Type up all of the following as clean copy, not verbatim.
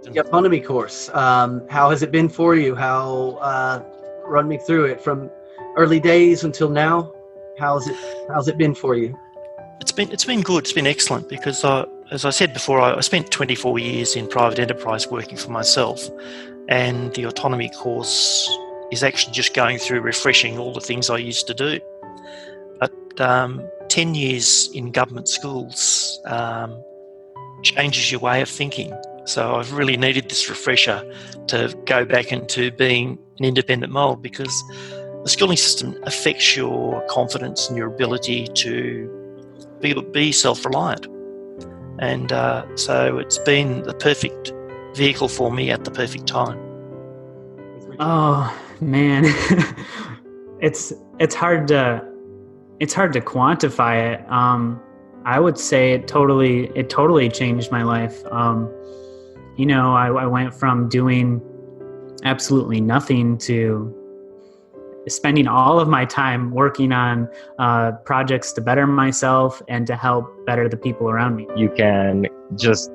The autonomy course. How has it been for you? Run me through it from early days until now. How's it been for you? It's been good. It's been excellent because, as I said before, I spent 24 years in private enterprise working for myself, and the autonomy course is actually just going through refreshing all the things I used to do. But 10 years in government schools changes your way of thinking. So I've really needed this refresher to go back into being an independent mould, because the schooling system affects your confidence and your ability to be self-reliant. And so it's been the perfect vehicle for me at the perfect time. Oh man, it's hard to quantify it. I would say it totally changed my life. I went from doing absolutely nothing to spending all of my time working on projects to better myself and to help better the people around me. You can just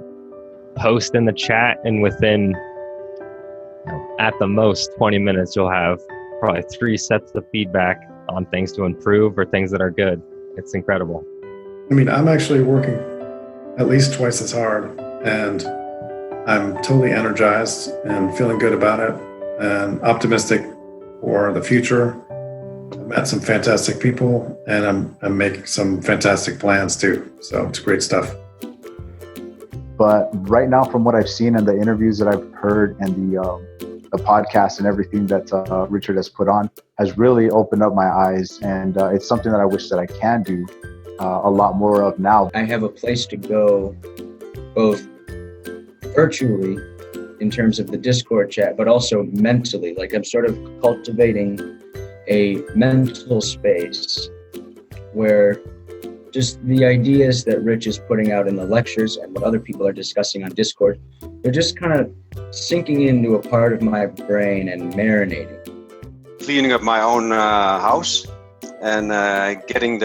post in the chat, and within at the most 20 minutes, you'll have probably 3 sets of feedback on things to improve or things that are good. It's incredible. I mean, I'm actually working at least twice as hard, and I'm totally energized and feeling good about it and optimistic for the future. I've met some fantastic people, and I'm making some fantastic plans too. So it's great stuff. But right now, from what I've seen and the interviews that I've heard and the podcast and everything that Richard has put on has really opened up my eyes. And it's something that I wish that I can do a lot more of now. I have a place to go both virtually in terms of the Discord chat, but also mentally. Like, I'm sort of cultivating a mental space where just the ideas that Rich is putting out in the lectures and what other people are discussing on Discord, they're just kind of sinking into a part of my brain and marinating. Cleaning up my own house and getting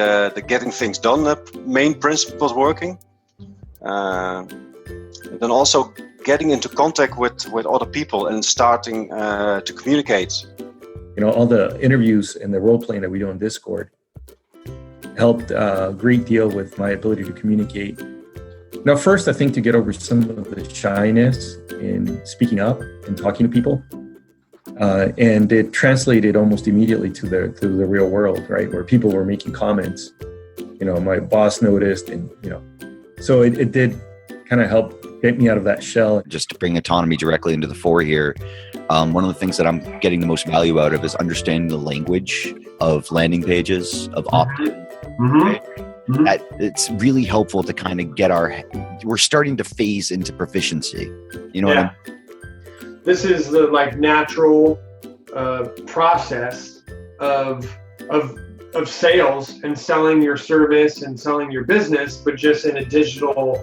things done, the main principles working. And then also getting into contact with other people and starting to communicate. All the interviews and the role playing that we do on Discord helped a great deal with my ability to communicate. Now, first, I think to get over some of the shyness in speaking up and talking to people, and it translated almost immediately to the real world, right, where people were making comments. My boss noticed, and so it did kind of help get me out of that shell. Just to bring autonomy directly into the fore here, one of the things that I'm getting the most value out of is understanding the language of landing pages, of opt-in. Mm-hmm. That it's really helpful to kind of get we're starting to phase into proficiency. What I mean? This is the natural process of sales and selling your service and selling your business, but just in a digital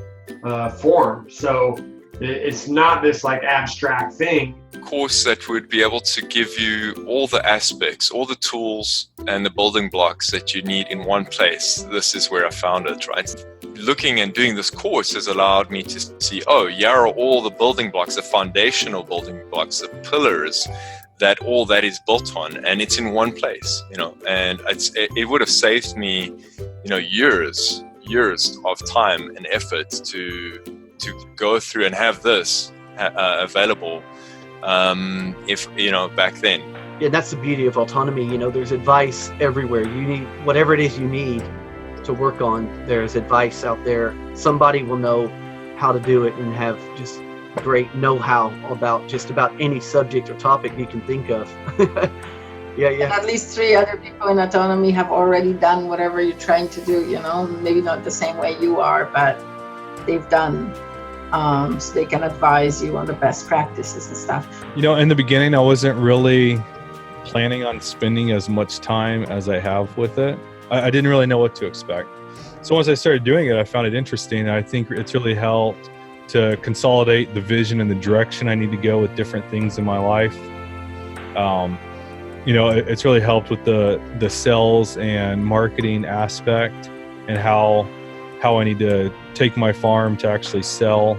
form. So it's not this abstract thing. Course that would be able to give you all the aspects, all the tools and the building blocks that you need in one place. This is where I found it, right? Looking and doing this course has allowed me to see, here are all the building blocks, the foundational building blocks, the pillars that all that is built on, and it's in one place, and it would have saved me, years of time and effort to go through and have this available if back then. Yeah, that's the beauty of autonomy. There's advice everywhere. You need whatever it is you need to work on. There's advice out there. Somebody will know how to do it and have just great know-how about just about any subject or topic you can think of. Yeah. And at least 3 other people in autonomy have already done whatever you're trying to do. Maybe not the same way you are, but they've done. So they can advise you on the best practices and stuff. In the beginning, I wasn't really planning on spending as much time as I have with it. I didn't really know what to expect. So once I started doing it, I found it interesting. I think it's really helped to consolidate the vision and the direction I need to go with different things in my life. It's really helped with the sales and marketing aspect and how I need to take my farm to actually sell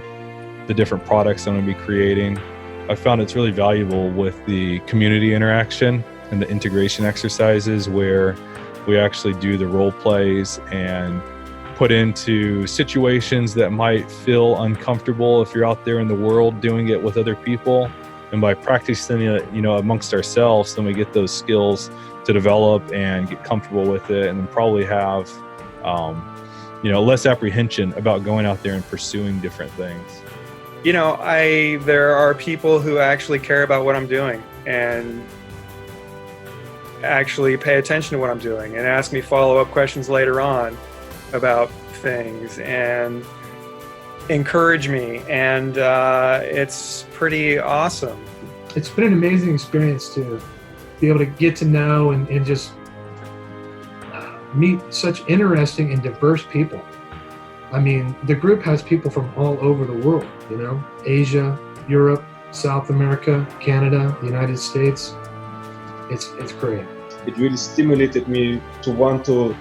the different products I'm going to be creating. I found it's really valuable with the community interaction and the integration exercises where we actually do the role plays and put into situations that might feel uncomfortable if you're out there in the world doing it with other people. And by practicing it, amongst ourselves, then we get those skills to develop and get comfortable with it, and then probably have, less apprehension about going out there and pursuing different things. There are people who actually care about what I'm doing and actually pay attention to what I'm doing and ask me follow-up questions later on about things and encourage me, and it's pretty awesome. It's been an amazing experience to be able to get to know and just meet such interesting and diverse people. I mean, the group has people from all over the world, Asia, Europe, South America, Canada, the United States. It's great. It really stimulated me to want to,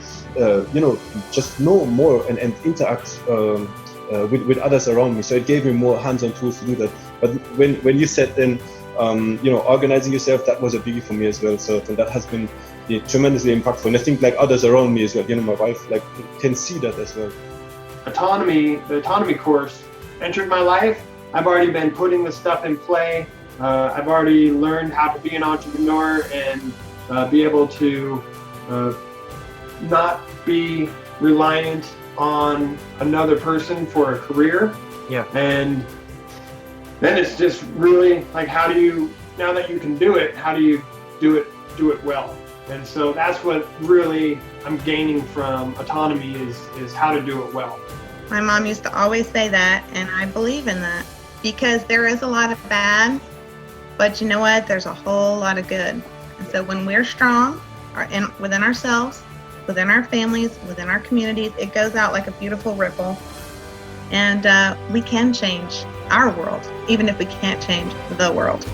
just know more and interact with others around me. So it gave me more hands-on tools to do that. But when you said then, organizing yourself, that was a biggie for me as well. So that has been tremendously impactful. And I think my others around me as well, my wife can see that as well. The autonomy course entered my life. I've already been putting the stuff in play. I've already learned how to be an entrepreneur and be able to not be reliant on another person for a career. Yeah. And then it's just really like, how do you, now that you can do it, how do you do it well? And so that's what really I'm gaining from autonomy is how to do it well. My mom used to always say that, and I believe in that, because there is a lot of bad, but you know what? There's a whole lot of good. And so when we're strong within ourselves, within our families, within our communities, it goes out like a beautiful ripple. And we can change our world, even if we can't change the world.